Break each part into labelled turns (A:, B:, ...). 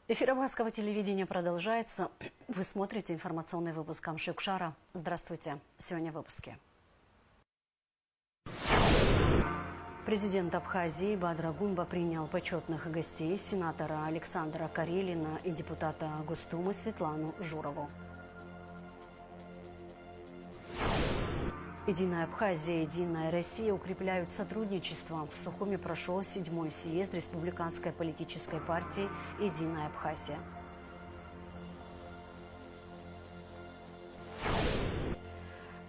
A: Эфир Абхазского телевидения продолжается. Вы смотрите информационный выпуск Камши-Кушара. Здравствуйте. Сегодня в выпуске. Президент Абхазии Бадрагунба принял почетных гостей сенатора Александра Карелина и депутата Госдумы Светлану Журову. Единая Абхазия и Единая Россия укрепляют сотрудничество. В Сухуми прошел 7-й съезд Республиканской политической партии «Единая Абхазия».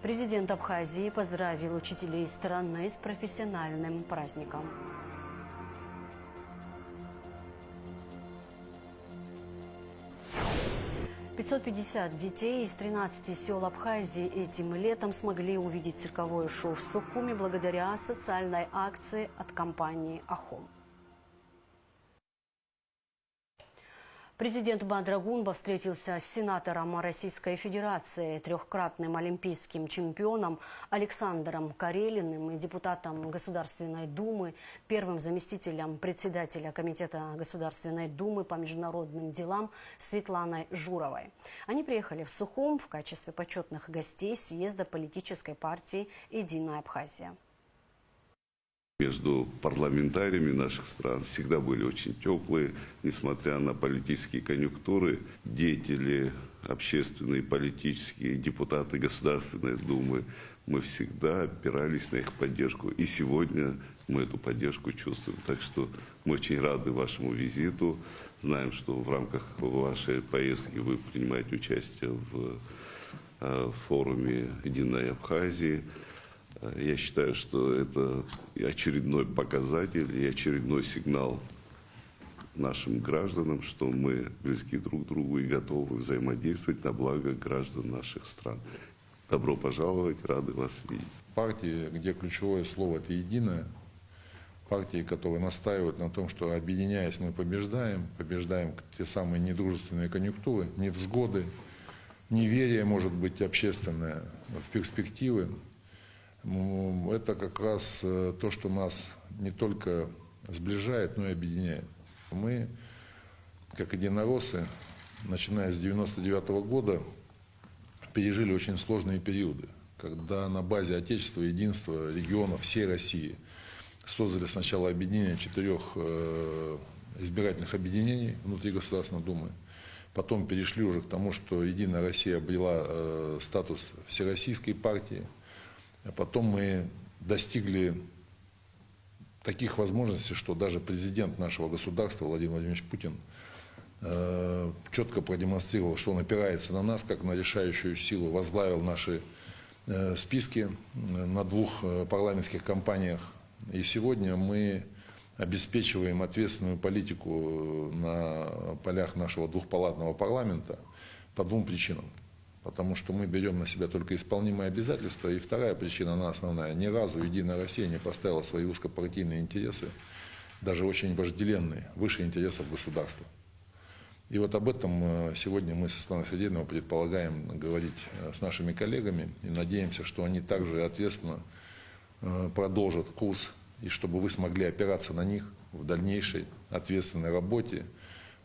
A: Президент Абхазии поздравил учителей страны с профессиональным праздником. «550 детей из 13 сел Абхазии этим летом смогли увидеть цирковое шоу в Сухуми благодаря социальной акции от компании «Ахом». Президент Бадрагунба встретился с сенатором Российской Федерации, трехкратным олимпийским чемпионом Александром Карелиным и депутатом Государственной Думы, первым заместителем председателя Комитета Государственной Думы по международным делам Светланой Журовой. Они приехали в Сухум в качестве почетных гостей съезда политической партии «Единая Абхазия».
B: Между парламентариями наших стран всегда были очень теплые, несмотря на политические конъюнктуры. Деятели общественные, политические, депутаты Государственной Думы, мы всегда опирались на их поддержку. И сегодня мы эту поддержку чувствуем. Так что мы очень рады вашему визиту. Знаем, что в рамках вашей поездки вы принимаете участие в форуме «Единой Абхазии». Я считаю, что это очередной показатель и очередной сигнал нашим гражданам, что мы близки друг к другу и готовы взаимодействовать на благо граждан наших стран. Добро пожаловать, рады вас видеть.
C: Партии, где ключевое слово – это «единое», партии, которые настаивают на том, что объединяясь мы побеждаем те самые недружественные конъюнктуры, невзгоды, неверие, может быть, общественное в перспективы. Это как раз то, что нас не только сближает, но и объединяет. Мы, как единороссы, начиная с 1999 года, пережили очень сложные периоды, когда на базе Отечества, единства, регионов всей России создали сначала объединение 4 избирательных объединений внутри Государственной Думы, потом перешли уже к тому, что Единая Россия обрела статус всероссийской партии. А потом мы достигли таких возможностей, что даже президент нашего государства Владимир Владимирович Путин четко продемонстрировал, что он опирается на нас, как на решающую силу, возглавил наши списки на 2 парламентских кампаниях. И сегодня мы обеспечиваем ответственную политику на полях нашего двухпалатного парламента по 2 причинам. Потому что мы берем на себя только исполнимые обязательства. И вторая причина, она основная. Ни разу Единая Россия не поставила свои узкопартийные интересы, даже очень вожделенные, выше интересов государства. И вот об этом сегодня мы со Светланой Сергеевной предполагаем говорить с нашими коллегами. И надеемся, что они также ответственно продолжат курс, и чтобы вы смогли опираться на них в дальнейшей ответственной работе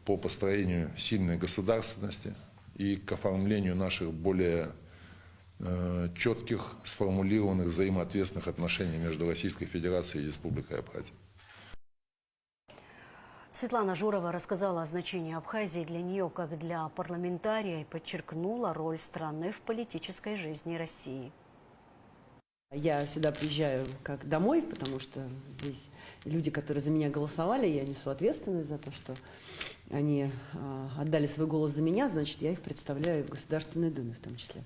C: по построению сильной государственности и к оформлению наших более четких, сформулированных взаимоответственных отношений между Российской Федерацией и Республикой Абхазия.
A: Светлана Журова рассказала о значении Абхазии для нее как для парламентария и подчеркнула роль страны в политической жизни России.
D: Я сюда приезжаю как домой, потому что здесь люди, которые за меня голосовали, я несу ответственность за то, что они отдали свой голос за меня, значит, я их представляю в Государственной Думе в том числе.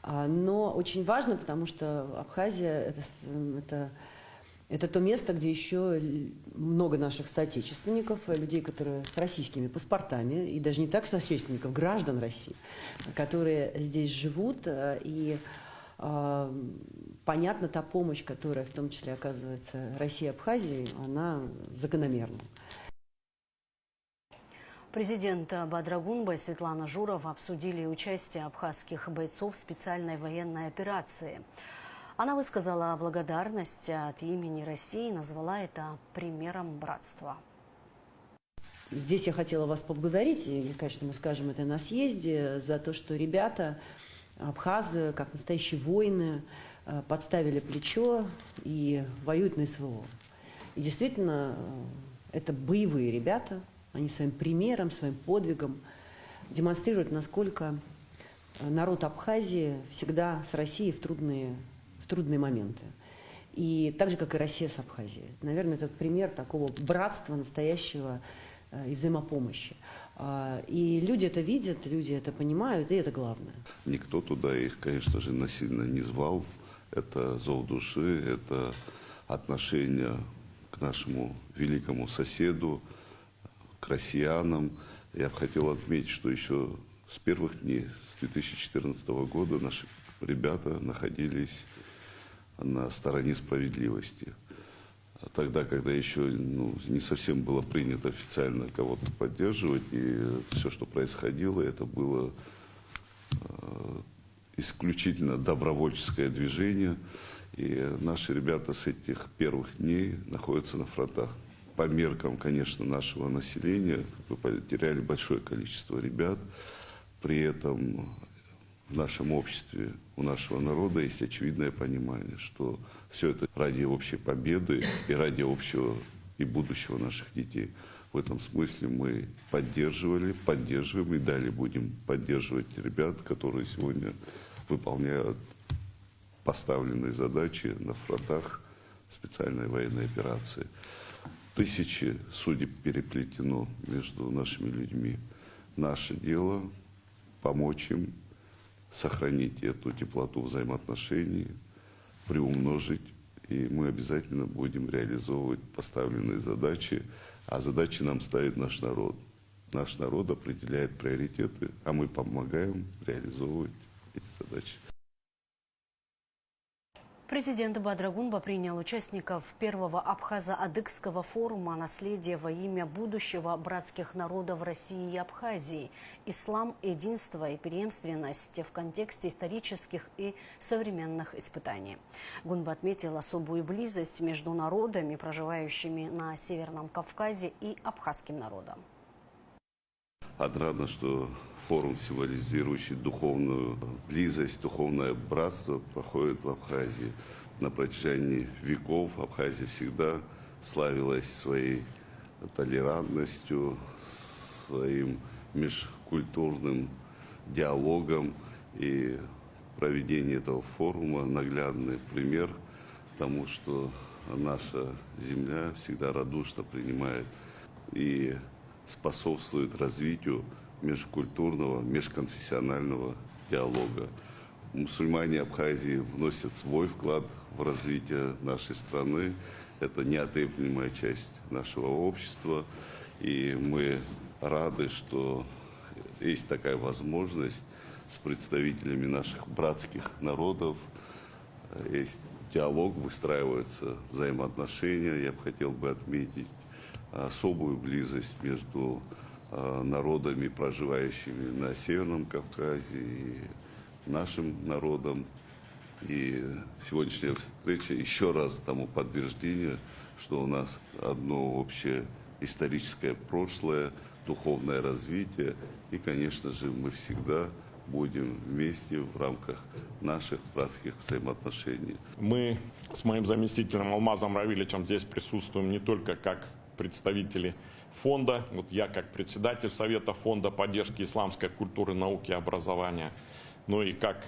D: Но очень важно, потому что Абхазия это то место, где еще много наших соотечественников, людей, которые с российскими паспортами, и даже не так соотечественников, граждан России, которые здесь живут, и понятно, та помощь, которая в том числе оказывается России и Абхазии, она закономерна.
A: Президент Бадрагунба и Светлана Журова обсудили участие абхазских бойцов в специальной военной операции. Она высказала благодарность от имени России и назвала это примером братства.
D: здесь я хотела вас поблагодарить, и, конечно, мы скажем это на съезде, за то, что ребята, абхазы, как настоящие воины, подставили плечо и воюют на СВО. И действительно, это боевые ребята, они своим примером, своим подвигом демонстрируют, насколько народ Абхазии всегда с Россией в трудные моменты. И так же, как и Россия с Абхазией. Наверное, это пример такого братства настоящего и взаимопомощи. И люди это видят, люди это понимают, и это главное.
B: Никто туда их, конечно же, насильно не звал. Это зов души, это отношение к нашему великому соседу, к россиянам. Я бы хотел отметить, что еще с первых дней, с 2014 года, наши ребята находились на стороне справедливости. Тогда, когда еще не совсем было принято официально кого-то поддерживать, и все, что происходило, это было исключительно добровольческое движение. И наши ребята с этих первых дней находятся на фронтах. По меркам, конечно, нашего населения, мы потеряли большое количество ребят. При этом в нашем обществе, у нашего народа есть очевидное понимание, что все это ради общей победы и ради общего и будущего наших детей. В этом смысле мы поддерживали, поддерживаем и далее будем поддерживать ребят, которые сегодня выполняют поставленные задачи на фронтах специальной военной операции. Тысячи судеб переплетено между нашими людьми. Наше дело помочь им сохранить эту теплоту взаимоотношений, приумножить, и мы обязательно будем реализовывать поставленные задачи, а задачи нам ставит наш народ. Наш народ определяет приоритеты, а мы помогаем реализовывать эти задачи.
A: Президент Бадрагунба принял участников первого Абхазо-Адыгского форума «Наследие во имя будущего братских народов России и Абхазии. Ислам, единство и преемственность в контексте исторических и современных испытаний». Гунба отметил особую близость между народами, проживающими на Северном Кавказе, и абхазским народом.
B: Отрадно, что форум, символизирующий духовную близость, духовное братство, проходит в Абхазии. На протяжении веков Абхазия всегда славилась своей толерантностью, своим межкультурным диалогом. И проведение этого форума – наглядный пример тому, что наша земля всегда радушно принимает и способствует развитию межкультурного, межконфессионального диалога. Мусульмане Абхазии вносят свой вклад в развитие нашей страны. Это неотъемлемая часть нашего общества. И мы рады, что есть такая возможность с представителями наших братских народов. Есть диалог, выстраиваются взаимоотношения. Я бы хотел отметить особую близость между народами, проживающими на Северном Кавказе, и нашим народом. И сегодняшняя встреча еще раз тому подтверждение, что у нас одно общее историческое прошлое, духовное развитие. И, конечно же, мы всегда будем вместе в рамках наших братских взаимоотношений.
E: Мы с моим заместителем Алмазом Равилевичем здесь присутствуем не только как представители фонда, вот я как председатель Совета фонда поддержки исламской культуры, науки и образования, но и как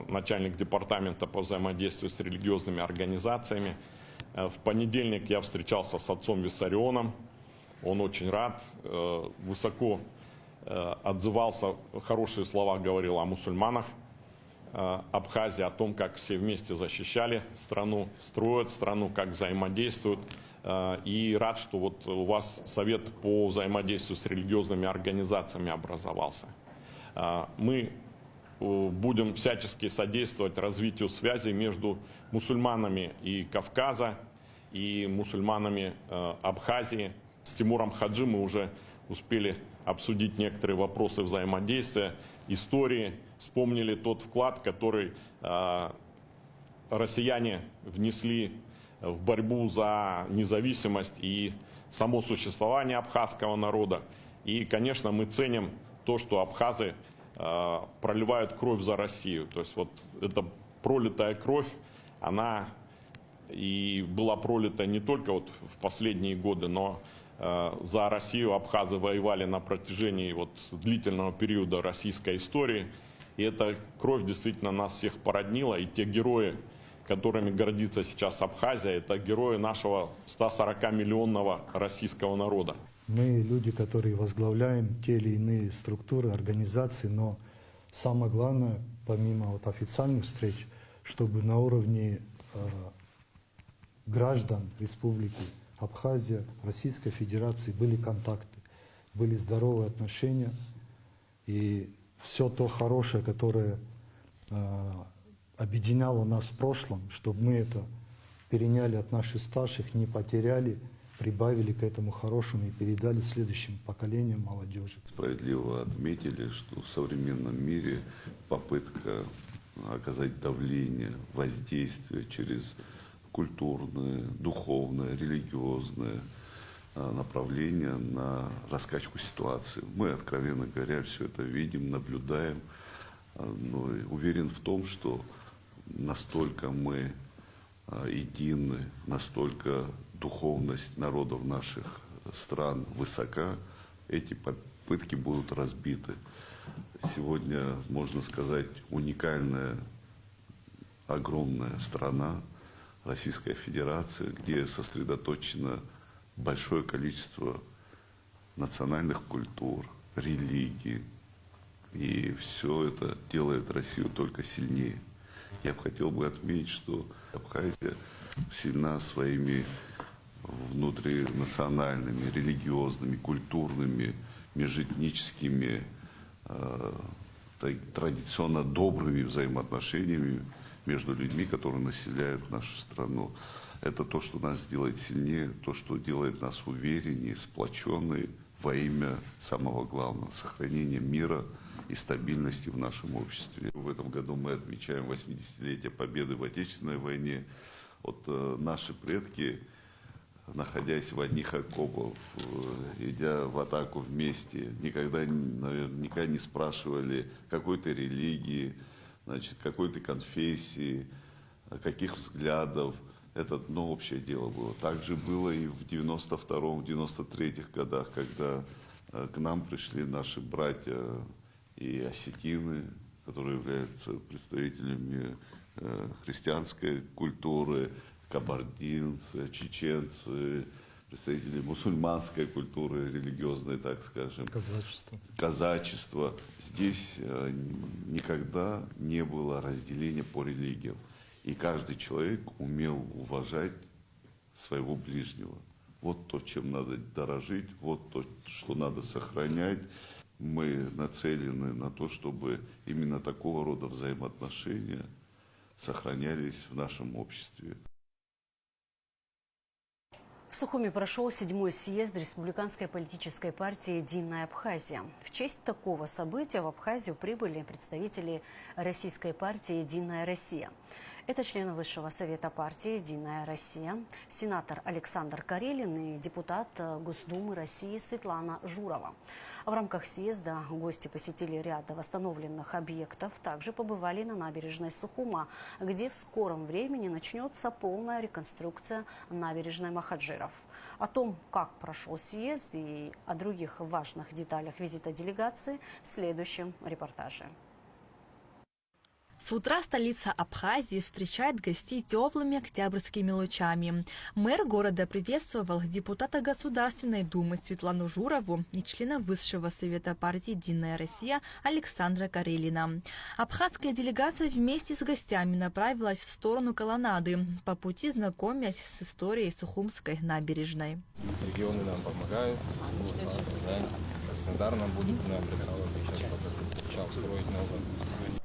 E: начальник департамента по взаимодействию с религиозными организациями. В понедельник я встречался с отцом Виссарионом, он очень рад, высоко отзывался, хорошие слова говорил о мусульманах Абхазии, о том, как все вместе защищали страну, строят страну, как взаимодействуют. И рад, что вот у вас совет по взаимодействию с религиозными организациями образовался. Мы будем всячески содействовать развитию связей между мусульманами и Кавказа, и мусульманами Абхазии. С Тимуром Хаджи мы уже успели обсудить некоторые вопросы взаимодействия, истории, вспомнили тот вклад, который россияне внесли в борьбу за независимость и само существование абхазского народа. И, конечно, мы ценим то, что абхазы проливают кровь за Россию. То есть вот эта пролитая кровь, она и была пролита не только вот в последние годы, но за Россию абхазы воевали на протяжении вот длительного периода российской истории. И эта кровь действительно нас всех породнила. И те герои, которыми гордится сейчас Абхазия, это герои нашего 140-миллионного российского народа.
F: Мы люди, которые возглавляем те или иные структуры, организации, но самое главное, помимо вот официальных встреч, чтобы на уровне граждан Республики Абхазия, Российской Федерации были контакты, были здоровые отношения, и все то хорошее, которое объединяло нас в прошлом, чтобы мы это переняли от наших старших, не потеряли, прибавили к этому хорошему и передали следующим поколениям молодежи.
B: Справедливо отметили, что в современном мире попытка оказать давление, воздействие через культурное, духовное, религиозное направление на раскачку ситуации. Мы, откровенно говоря, все это видим, наблюдаем, но уверен в том, что настолько мы едины, настолько духовность народов наших стран высока, эти попытки будут разбиты. Сегодня, можно сказать, уникальная, огромная страна, Российская Федерация, где сосредоточено большое количество национальных культур, религий. И все это делает Россию только сильнее. Я бы хотел отметить, что Абхазия сильна своими внутринациональными, религиозными, культурными, межэтническими, традиционно добрыми взаимоотношениями между людьми, которые населяют нашу страну. Это то, что нас делает сильнее, то, что делает нас увереннее, сплоченнее во имя самого главного – сохранения мира и стабильности в нашем обществе. В этом году мы отмечаем 80-летие победы в Отечественной войне. Вот наши предки, находясь в одних окопах, идя в атаку вместе, никогда, наверняка не спрашивали, какой ты религии, значит, какой ты конфессии, каких взглядов. Это общее дело было. Так же было и в 92-м, 93-х годах, когда к нам пришли наши братья и осетины, которые являются представителями христианской культуры, кабардинцы, чеченцы, представители мусульманской культуры, религиозной, так скажем. Казачество. Здесь никогда не было разделения по религиям. И каждый человек умел уважать своего ближнего. Вот то, чем надо дорожить, вот то, что надо сохранять. Мы нацелены на то, чтобы именно такого рода взаимоотношения сохранялись в нашем обществе.
A: В Сухуми прошел 7-й съезд Республиканской политической партии «Единая Абхазия». В честь такого события в Абхазию прибыли представители российской партии «Единая Россия». Это члены Высшего совета партии «Единая Россия», сенатор Александр Карелин и депутат Госдумы России Светлана Журова. В рамках съезда гости посетили ряд восстановленных объектов, также побывали на набережной Сухума, где в скором времени начнется полная реконструкция набережной Махаджиров. О том, как прошел съезд и о других важных деталях визита делегации в следующем репортаже.
G: С утра столица Абхазии встречает гостей теплыми октябрьскими лучами. Мэр города приветствовал депутата Государственной Думы Светлану Журову и члена Высшего совета партии «Единая Россия» Александра Карелина. Абхазская делегация вместе с гостями направилась в сторону колоннады, по пути знакомясь с историей Сухумской набережной.
H: Регионы нам помогают, Казань, Краснодар нам будет сейчас строить новое.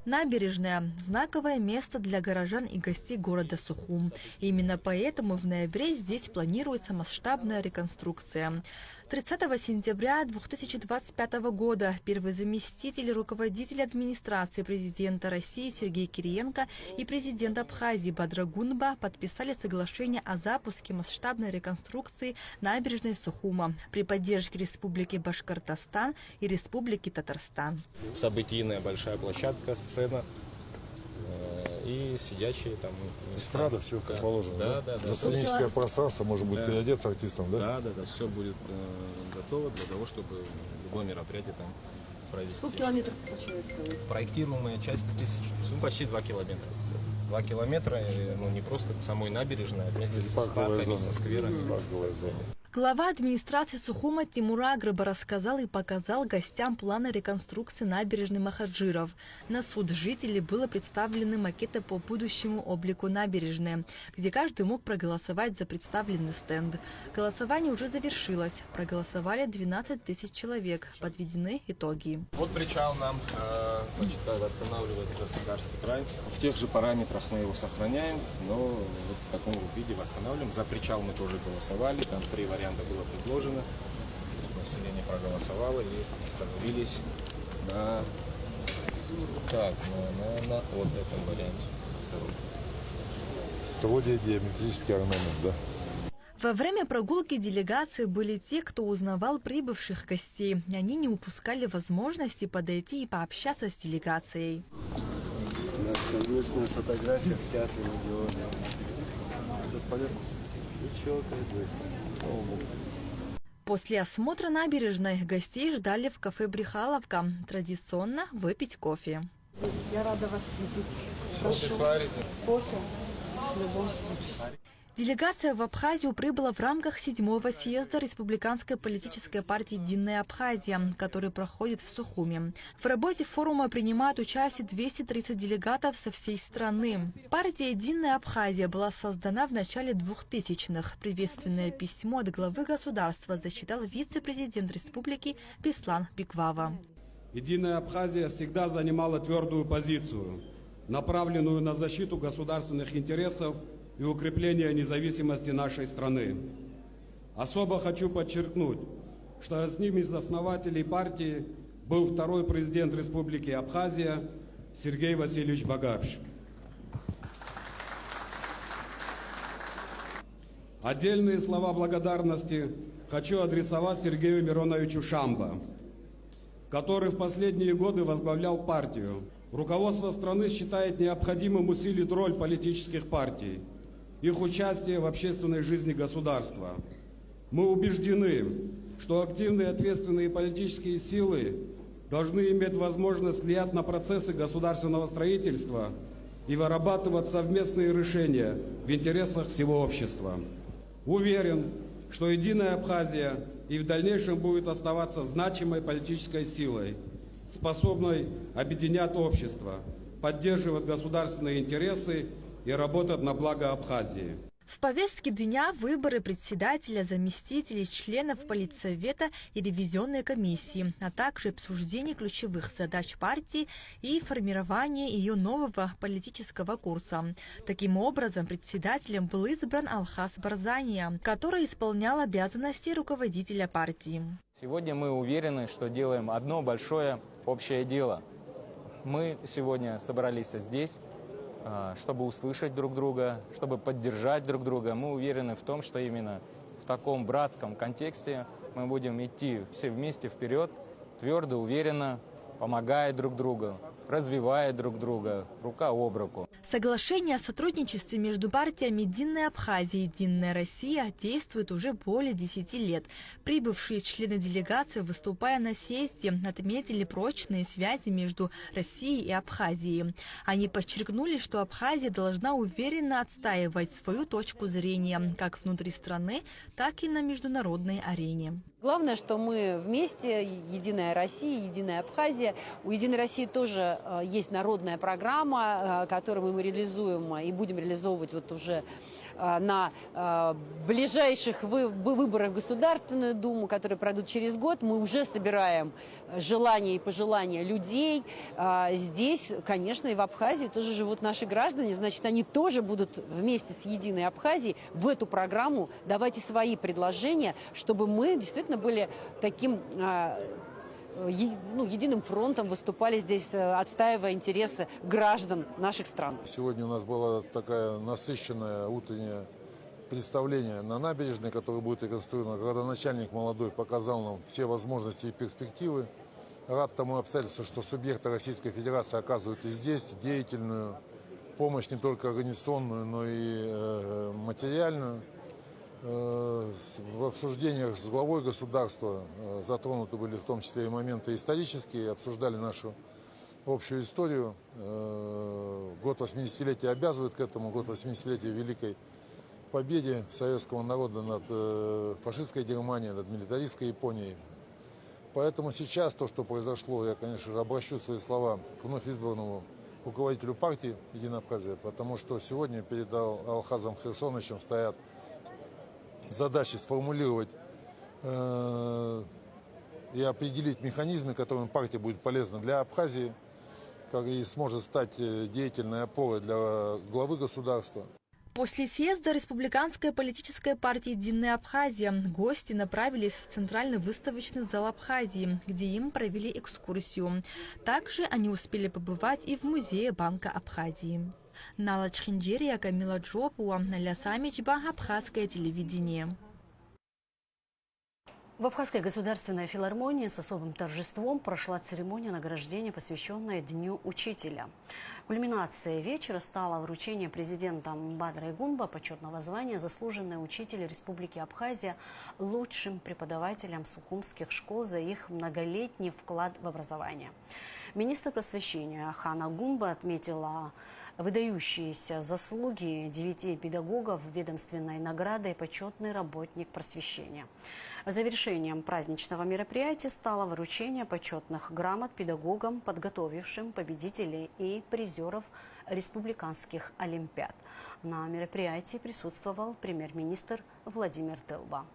G: Набережная – знаковое место для горожан и гостей города Сухум. Именно поэтому в ноябре здесь планируется масштабная реконструкция. 30 сентября 2025 года первый заместитель руководителя администрации президента России Сергей Кириенко и президент Абхазии Бадрагунба подписали соглашение о запуске масштабной реконструкции набережной Сухума при поддержке Республики Башкортостан и Республики Татарстан.
H: Событийная большая площадка, сцена и сидячие там.
I: Эстрада, все как положено.
H: Да.
I: За сценическое пространство может быть
H: Да.
I: переодеться артистом, да?
H: Да. Все будет готово для того, чтобы любое мероприятие там провести.
D: Сколько километров получается?
H: Проектируемая часть почти 2 километра. 2 километра, не просто самой набережной, а вместе с парками, со скверами.
I: Парковая зона.
G: Глава администрации Сухума Тимур Агрыба рассказал и показал гостям планы реконструкции набережной Махаджиров. На суд жителей было представлены макеты по будущему облику набережной, где каждый мог проголосовать за представленный стенд. Голосование уже завершилось. Проголосовали 12 тысяч человек. Подведены итоги.
H: Вот причал нам восстанавливает Краснодарский край. В тех же параметрах мы его сохраняем, но вот в таком виде восстанавливаем. За причал мы тоже голосовали, там 3 варианта было предложено. Население проголосовало и остановились на вот этом варианте.
I: Столовая диаметрический орнамент, да?
G: Во время прогулки делегации были те, кто узнавал прибывших гостей. Они не упускали возможности подойти и пообщаться с делегацией.
J: Совместная фотография в театре Региона.
G: После осмотра набережной гостей ждали в кафе «Брехаловка». Традиционно выпить кофе.
D: Я рада вас видеть.
H: Прошу.
D: Кофе в любом случае.
G: Делегация в Абхазию прибыла в рамках 7-го съезда Республиканской политической партии «Единая Абхазия», который проходит в Сухуме. В работе форума принимают участие 230 делегатов со всей страны. Партия «Единая Абхазия» была создана в начале 2000-х. Приветственное письмо от главы государства зачитал вице-президент республики Беслан Биквава.
K: «Единая Абхазия всегда занимала твердую позицию, направленную на защиту государственных интересов и укрепление независимости нашей страны. Особо хочу подчеркнуть, что одним из основателей партии был второй президент Республики Абхазия Сергей Васильевич Багапш. Отдельные слова благодарности хочу адресовать Сергею Мироновичу Шамбо, который в последние годы возглавлял партию. Руководство страны считает необходимым усилить роль политических партий, их участие в общественной жизни государства. Мы убеждены, что активные ответственные политические силы должны иметь возможность влиять на процессы государственного строительства и вырабатывать совместные решения в интересах всего общества. Уверен, что «Единая Абхазия» и в дальнейшем будет оставаться значимой политической силой, способной объединять общество, поддерживать государственные интересы и работать на благо Абхазии.
G: В повестке дня выборы председателя, заместителей, членов политсовета и ревизионной комиссии, а также обсуждение ключевых задач партии и формирование ее нового политического курса. Таким образом, председателем был избран Алхас Барзания, который исполнял обязанности руководителя партии.
H: Сегодня мы уверены, что делаем одно большое общее дело. Мы сегодня собрались здесь, чтобы услышать друг друга, чтобы поддержать друг друга. Мы уверены в том, что именно в таком братском контексте мы будем идти все вместе вперед, твердо, уверенно, помогая друг другу, развивая друг друга, рука об руку.
G: Соглашение о сотрудничестве между партиями «Единая Абхазия» и «Единая Россия» действует уже более 10 лет. Прибывшие члены делегации, выступая на съезде, отметили прочные связи между Россией и Абхазией. Они подчеркнули, что Абхазия должна уверенно отстаивать свою точку зрения как внутри страны, так и на международной арене.
D: Главное, что мы вместе, Единая Россия, Единая Абхазия. У Единой России тоже есть народная программа, которую мы реализуем и будем реализовывать вот уже на ближайших выборах в Государственную Думу, которые пройдут через год, мы уже собираем желания и пожелания людей. Здесь, конечно, и в Абхазии тоже живут наши граждане, значит, они тоже будут вместе с Единой Абхазией в эту программу давать и свои предложения, чтобы мы действительно были таким единым фронтом, выступали здесь, отстаивая интересы граждан наших стран.
I: Сегодня у нас было такое насыщенное утреннее представление на набережной, которое будет реконструировано. Градоначальник молодой показал нам все возможности и перспективы. Рад тому обстоятельству, что субъекты Российской Федерации оказывают и здесь деятельную помощь, не только организационную, но и материальную. В обсуждениях с главой государства затронуты были в том числе и моменты исторические, обсуждали нашу общую историю. Год 80-летия обязывает к этому, год 80-летия Великой Победе советского народа над фашистской Германией, над милитаристской Японией. Поэтому сейчас то, что произошло, я, конечно же, обращу свои слова к вновь избранному руководителю партии «Единая Абхазия», потому что сегодня перед Алхазом Херсоновичем стоят задачи сформулировать и определить механизмы, которыми партия будет полезна для Абхазии, и сможет стать деятельной опорой для главы государства.
G: После съезда Республиканской политической партии «Единая Абхазия» гости направились в Центральный выставочный зал Абхазии, где им провели экскурсию. Также они успели побывать и в музее Банка Абхазии. Нала Чхинджерия, Камила Джопуа, Наля Самичба, Абхазское телевидение.
A: В Абхазской государственной филармонии с особым торжеством прошла церемония награждения, посвященная Дню учителя. Кульминацией вечера стало вручение президентом Бадрой Гунба почетного звания «Заслуженный учитель Республики Абхазия» лучшим преподавателям сухумских школ за их многолетний вклад в образование. Министр просвещения Хана Гунба отметила выдающиеся заслуги 9 педагогов ведомственной наградой «Почетный работник просвещения». Завершением праздничного мероприятия стало вручение почетных грамот педагогам, подготовившим победителей и призеров республиканских олимпиад. На мероприятии присутствовал премьер-министр Владимир Тылба.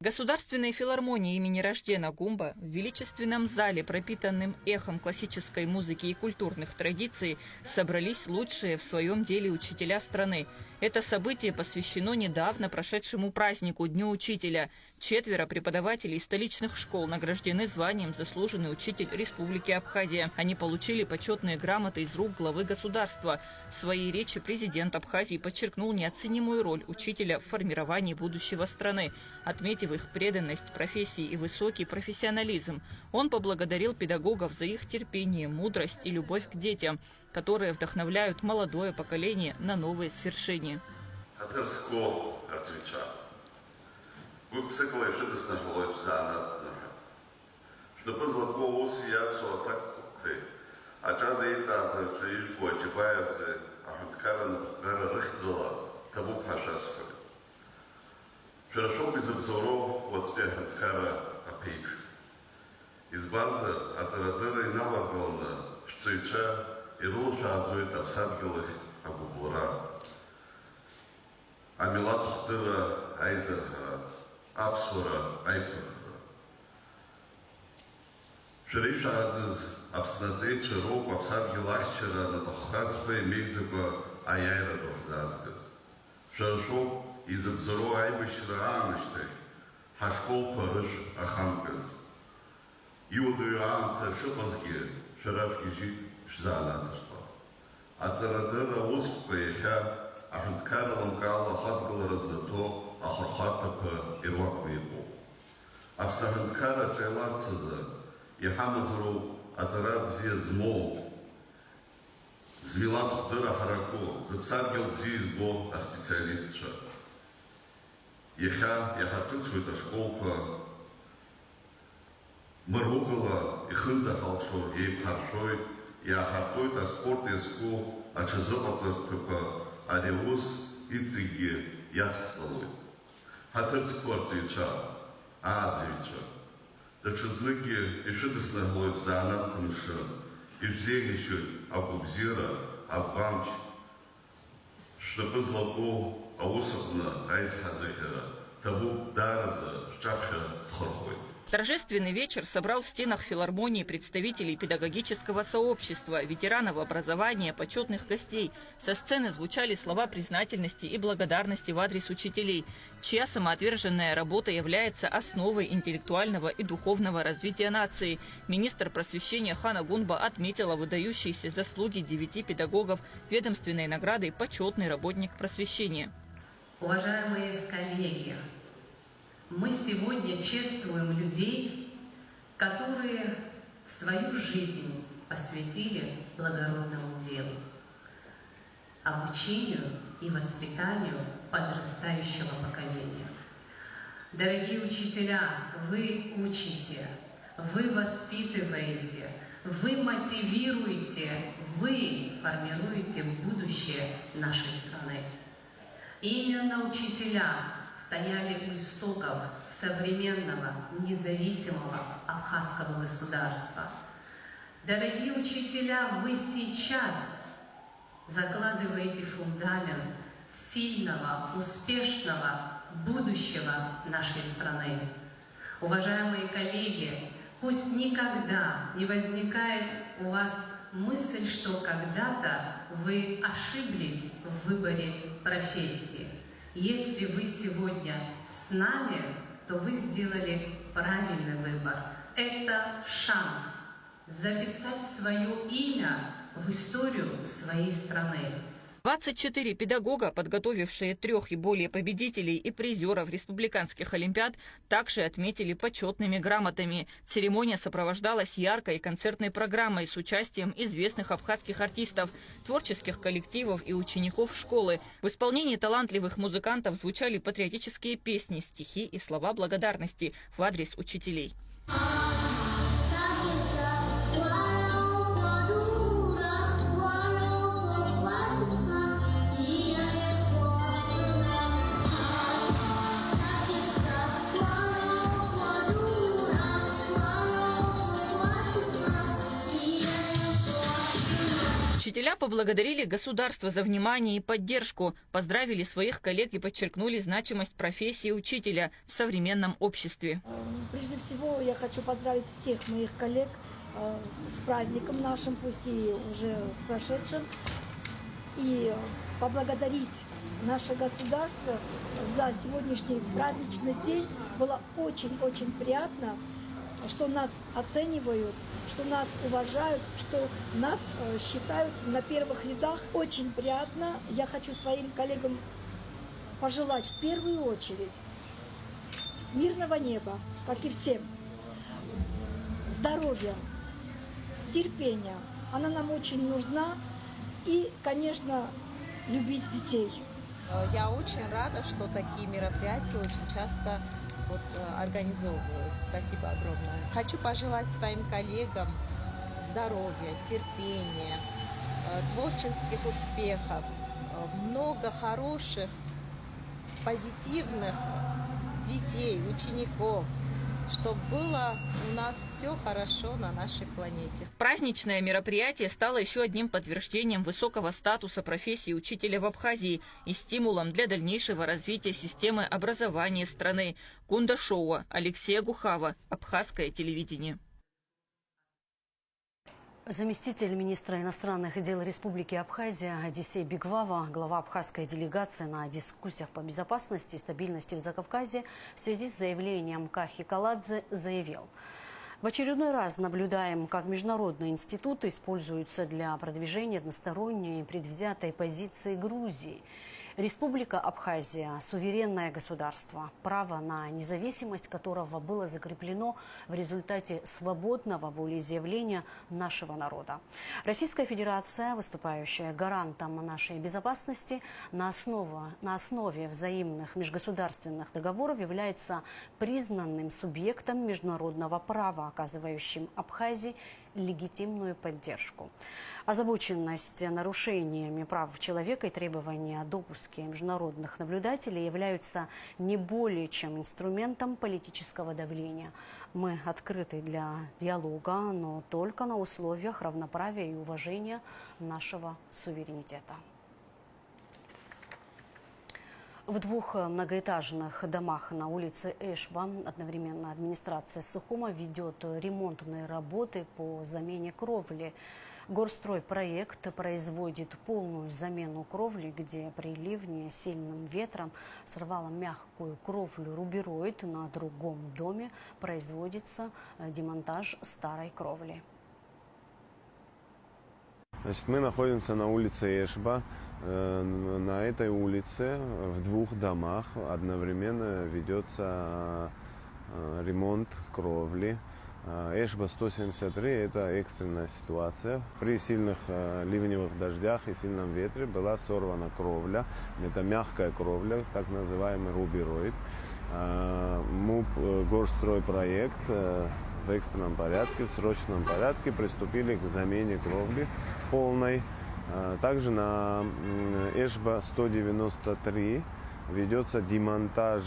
L: В Государственной филармонии имени Раждена Гумба в величественном зале, пропитанном эхом классической музыки и культурных традиций, собрались лучшие в своем деле учителя страны. Это событие посвящено недавно прошедшему празднику Дню учителя. 4 преподавателей столичных школ награждены званием «Заслуженный учитель Республики Абхазия». Они получили почетные грамоты из рук главы государства. В своей речи президент Абхазии подчеркнул неоценимую роль учителя в формировании будущего страны, отметив их преданность профессии и высокий профессионализм. Он поблагодарил педагогов за их терпение, мудрость и любовь к детям, которые вдохновляют молодое поколение на новые свершения.
B: Амилат Хтыра Айзерхара, Апсура Айпурхара. Шериф Адыз, Апснадзей Чароп, Апсадги Лахчера, Натахазпа, Мельдзева, Аяйра Бахзазгаз. Шершоп, из обзора Айбышра Амыштых, Хашкол Парыш Ахамгаз. Иуду Иоанта Шипазги, Шарафки Жит Шзанатышпа. Ацарадыра Успа Иха, Аханткара Ламкала Хацгала Раздато, Ахархатака Ирваквейку. Абсаханткара Чайларцаза, Ихамазру Ацарабзе Змол, Змилат Дыра Харако, Запсадгил Бзизбо, а специалистша. Яхартыцует школка, Маругала, Ихынза Халшо, Ейбхаршой, Яхартует спорт изку, а Чазопацатка, Ариус и Циги Яцкалует. Хатырсквартича, Адзича. Да чизныки и шидыснаглует за анатомша, и взелищу Абубзира, Абвамч. чтобы злато аусовна айсхазехера табу дарадза шапха схорхой.
L: Торжественный вечер собрал в стенах филармонии представителей педагогического сообщества, ветеранов образования, почетных гостей. Со сцены звучали слова признательности и благодарности в адрес учителей, чья самоотверженная работа является основой интеллектуального и духовного развития нации. Министр просвещения Хана Гунба отметила выдающиеся заслуги 9 педагогов ведомственной наградой «Почетный работник просвещения».
M: Уважаемые коллеги, мы сегодня чествуем людей, которые свою жизнь посвятили благородному делу, обучению и воспитанию подрастающего поколения. Дорогие учителя, вы учите, вы воспитываете, вы мотивируете, вы формируете будущее нашей страны. Именно учителя стояли у истоков современного независимого абхазского государства. Дорогие учителя, вы сейчас закладываете фундамент сильного, успешного будущего нашей страны. Уважаемые коллеги, пусть никогда не возникает у вас мысль, что когда-то вы ошиблись в выборе профессии. Если вы сегодня с нами, то вы сделали правильный выбор. Это шанс записать свое имя в историю своей страны.
L: 24 педагога, подготовившие 3 и более победителей и призеров республиканских олимпиад, также отметили почетными грамотами. Церемония сопровождалась яркой концертной программой с участием известных абхазских артистов, творческих коллективов и учеников школы. В исполнении талантливых музыкантов звучали патриотические песни, стихи и слова благодарности в адрес учителей. Учителя поблагодарили государство за внимание и поддержку, поздравили своих коллег и подчеркнули значимость профессии учителя в современном обществе.
N: Прежде всего, я хочу поздравить всех моих коллег с праздником нашим, пусть и уже с прошедшим, и поблагодарить наше государство за сегодняшний праздничный день. Было очень-очень приятно, что нас оценивают, что нас уважают, что нас считают на первых рядах. Очень приятно. Я хочу своим коллегам пожелать в первую очередь мирного неба, как и всем, здоровья, терпения. Она нам очень нужна. И, конечно, любить детей.
O: Я очень рада, что такие мероприятия очень часто организовывают. Спасибо огромное. Хочу пожелать своим коллегам здоровья, терпения, творческих успехов, много хороших, позитивных детей, учеников, чтобы было у нас все хорошо на нашей планете.
L: Праздничное мероприятие стало еще одним подтверждением высокого статуса профессии учителя в Абхазии и стимулом для дальнейшего развития системы образования страны. Гунда Шоуа, Алексея Гухава, Абхазское телевидение.
A: Заместитель министра иностранных дел Республики Абхазия Одиссей Бигвава, глава абхазской делегации на дискуссиях по безопасности и стабильности в Закавказье в связи с заявлением Кахи Каладзе заявил: в очередной раз наблюдаем, как международные институты используются для продвижения односторонней и предвзятой позиции Грузии. Республика Абхазия – суверенное государство, право на независимость которого было закреплено в результате свободного волеизъявления нашего народа. Российская Федерация, выступающая гарантом нашей безопасности, на основе взаимных межгосударственных договоров является признанным субъектом международного права, оказывающим Абхазии легитимную поддержку. Озабоченность нарушениями прав человека и требования о допуске международных наблюдателей являются не более чем инструментом политического давления. Мы открыты для диалога, но только на условиях равноправия и уважения нашего суверенитета. В двух многоэтажных домах на улице Эшба одновременно администрация Сухума ведет ремонтные работы по замене кровли. Горстройпроект производит полную замену кровли, где при ливне сильным ветром сорвало мягкую кровлю рубероид. На другом доме производится демонтаж старой кровли.
P: Значит, мы находимся на улице Эшба. На этой улице в двух домах одновременно ведется ремонт кровли. Эшба 173 – это экстренная ситуация. При сильных ливневых дождях и сильном ветре была сорвана кровля. Это мягкая кровля, так называемый рубероид. МУП «Горстройпроект» в экстренном порядке, в срочном порядке приступили к замене кровли полной. Также на Эшба 193 ведется демонтаж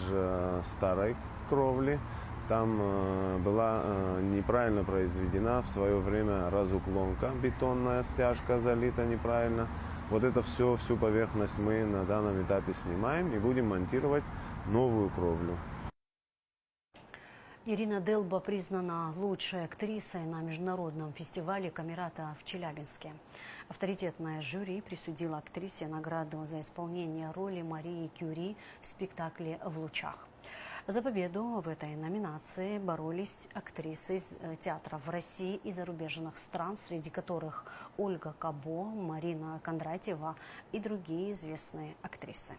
P: старой кровли. Там была неправильно произведена в свое время разуклонка, бетонная стяжка залита неправильно. Вот это всю поверхность мы на данном этапе снимаем и будем монтировать новую кровлю.
A: Ирина Делба признана лучшей актрисой на международном фестивале Камерата в Челябинске. Авторитетное жюри присудило актрисе награду за исполнение роли Марии Кюри в спектакле «В лучах». За победу в этой номинации боролись актрисы из театров России и зарубежных стран, среди которых Ольга Кабо, Марина Кондратьева и другие известные актрисы.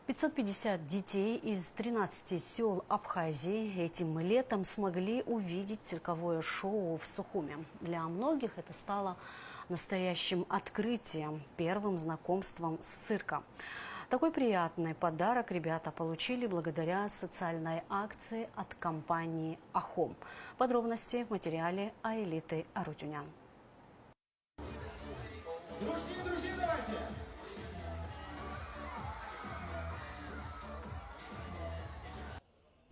A: 550 детей из 13 сел Абхазии этим летом смогли увидеть цирковое шоу в Сухуме. Для многих это стало настоящим открытием, первым знакомством с цирком. Такой приятный подарок ребята получили благодаря социальной акции от компании «Ахом». Подробности в материале Аэлиты Арутюнян.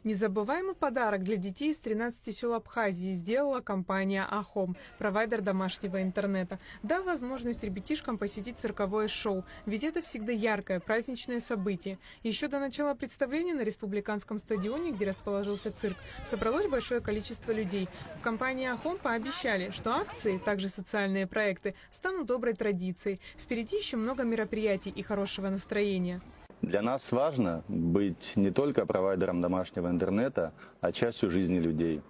Q: Незабываемый подарок для детей из 13 сел Абхазии сделала компания «Ахом», провайдер домашнего интернета, дав возможность ребятишкам посетить цирковое шоу, ведь это всегда яркое, праздничное событие. Еще до начала представления на республиканском стадионе, где расположился цирк, собралось большое количество людей. В компании «Ахом» пообещали, что акции, также социальные проекты, станут доброй традицией. Впереди еще много мероприятий и хорошего настроения.
R: Для нас важно быть не только провайдером домашнего интернета, а частью жизни людей.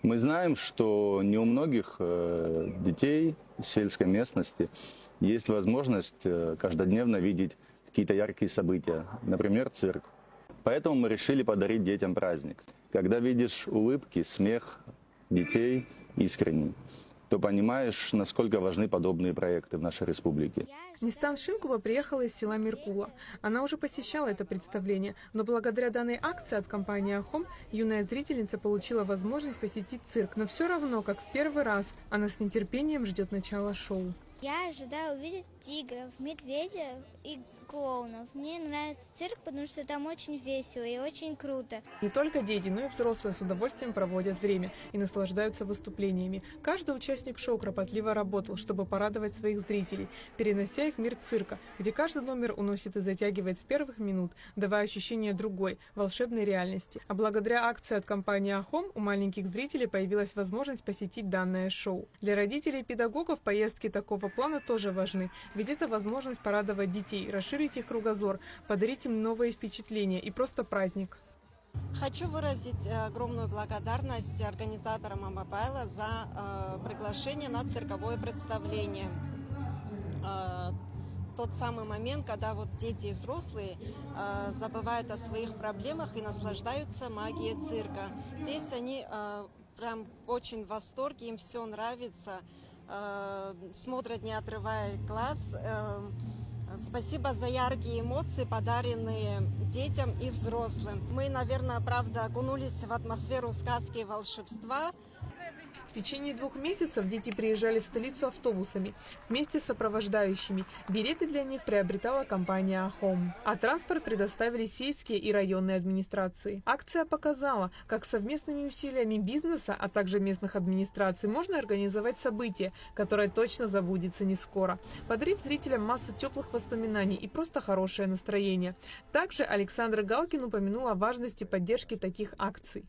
R: Мы знаем, что не у многих детей сельской местности есть возможность каждодневно видеть какие-то яркие события, например, цирк. Поэтому мы решили подарить детям праздник. Когда видишь улыбки, смех детей искренний, то понимаешь, насколько важны подобные проекты в нашей республике.
Q: Нистан Шинкова приехала из села Меркула. Она уже посещала это представление, но благодаря данной акции от компании «Ахом» юная зрительница получила возможность посетить цирк. Но все равно, как в первый раз, она с нетерпением ждет начала шоу.
S: Я ожидаю увидеть тигров, медведя и клоунов. Мне нравится цирк, потому что там очень весело и очень круто.
Q: Не только дети, но и взрослые с удовольствием проводят время и наслаждаются выступлениями. Каждый участник шоу кропотливо работал, чтобы порадовать своих зрителей, перенося их в мир цирка, где каждый номер уносит и затягивает с первых минут, давая ощущение другой, волшебной реальности. А благодаря акции от компании «Ахом» у маленьких зрителей появилась возможность посетить данное шоу. Для родителей и педагогов поездки такого плана тоже важны, ведь это возможность порадовать детей, расширить их кругозор, подарить им новые впечатления и просто праздник.
T: Хочу выразить огромную благодарность организаторам Амобайла за приглашение на цирковое представление. Тот самый момент, когда вот дети и взрослые забывают о своих проблемах и наслаждаются магией цирка. Здесь они прям очень в восторге, им все нравится, смотрят, не отрывая глаз. Спасибо за яркие эмоции, подаренные детям и взрослым. Мы, наверное, правда, окунулись в атмосферу сказки и волшебства.
Q: В течение 2 месяцев дети приезжали в столицу автобусами вместе с сопровождающими. Билеты для них приобретала компания «Ахом». А транспорт предоставили сельские и районные администрации. Акция показала, как совместными усилиями бизнеса, а также местных администраций можно организовать событие, которое точно забудется не скоро, подарив зрителям массу теплых воспоминаний и просто хорошее настроение. Также Александр Галкин упомянул о важности поддержки таких акций.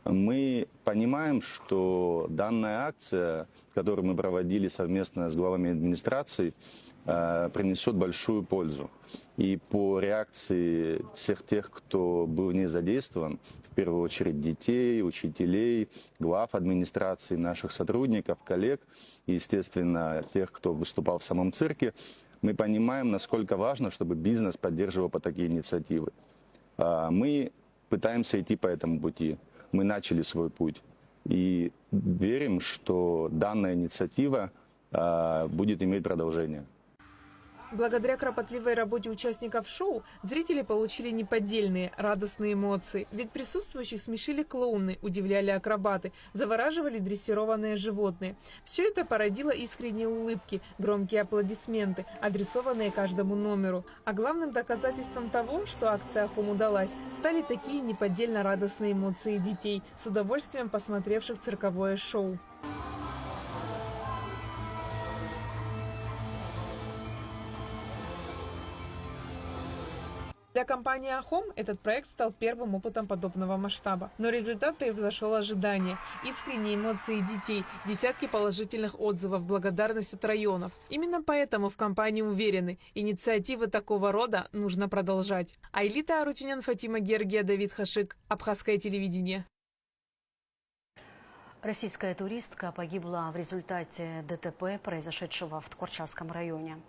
R: Мы понимаем, что данная акция, которую мы проводили совместно с главами администраций, принесет большую пользу. И по реакции всех тех, кто был в ней задействован, в первую очередь детей, учителей, глав администрации, наших сотрудников, коллег и, естественно, тех, кто выступал в самом цирке, мы понимаем, насколько важно, чтобы бизнес поддерживал такие инициативы. Мы пытаемся идти по этому пути. Мы начали свой путь и верим, что данная инициатива будет иметь продолжение.
Q: Благодаря кропотливой работе участников шоу зрители получили неподдельные, радостные эмоции. Ведь присутствующих смешили клоуны, удивляли акробаты, завораживали дрессированные животные. Все это породило искренние улыбки, громкие аплодисменты, адресованные каждому номеру. А главным доказательством того, что акция «Ахом» удалась, стали такие неподдельно радостные эмоции детей, с удовольствием посмотревших цирковое шоу. Для компании «Ахом» этот проект стал первым опытом подобного масштаба. Но результат превзошел ожидания. Искренние эмоции детей, десятки положительных отзывов, благодарность от районов. Именно поэтому в компании уверены, инициативы такого рода нужно продолжать. Айлита Арутюнян, Фатима Гергия, Давид Хашик. Абхазское телевидение.
A: Российская туристка погибла в результате ДТП, произошедшего в Ткорчасском районе.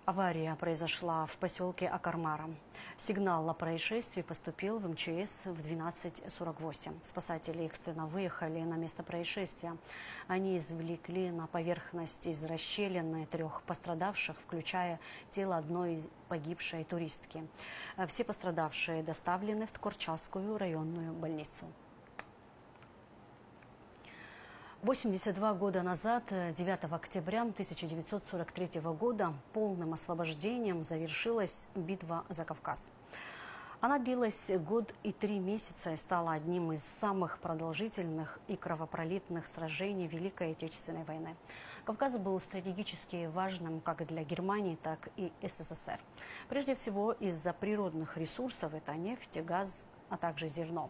A: Авария произошла в поселке Акармара. Сигнал о происшествии поступил в МЧС в 12:48. Спасатели экстренно выехали на место происшествия. Они извлекли на поверхность из расщелины 3 пострадавших, включая тело одной погибшей туристки. Все пострадавшие доставлены в Ткорчасскую районную больницу. 82 года назад, 9 октября 1943 года, полным освобождением завершилась битва за Кавказ. Она длилась 1 год и 3 месяца и стала одним из самых продолжительных и кровопролитных сражений Великой Отечественной войны. Кавказ был стратегически важным как для Германии, так и СССР. Прежде всего из-за природных ресурсов – это нефть, газ, а также зерно.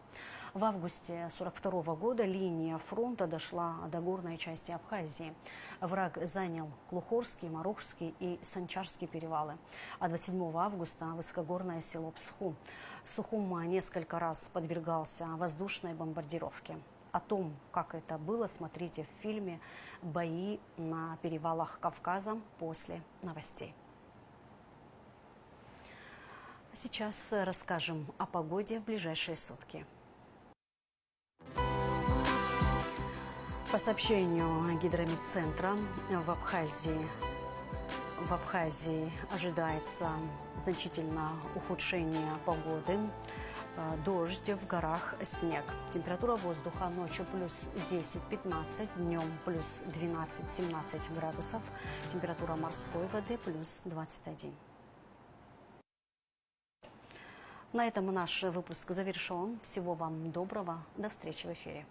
A: В августе 1942 года линия фронта дошла до горной части Абхазии. Враг занял Клухорский, Марухский и Санчарский перевалы. А 27 августа высокогорное село Псху. Сухум несколько раз подвергался воздушной бомбардировке. О том, как это было, смотрите в фильме «Бои на перевалах Кавказа» после новостей. Сейчас расскажем о погоде в ближайшие сутки. По сообщению гидрометцентра, в Абхазии ожидается значительное ухудшение погоды. Дождь, в горах снег. Температура воздуха ночью плюс 10-15, днем плюс 12-17 градусов. Температура морской воды плюс 21. На этом наш выпуск завершен. Всего вам доброго. До встречи в эфире.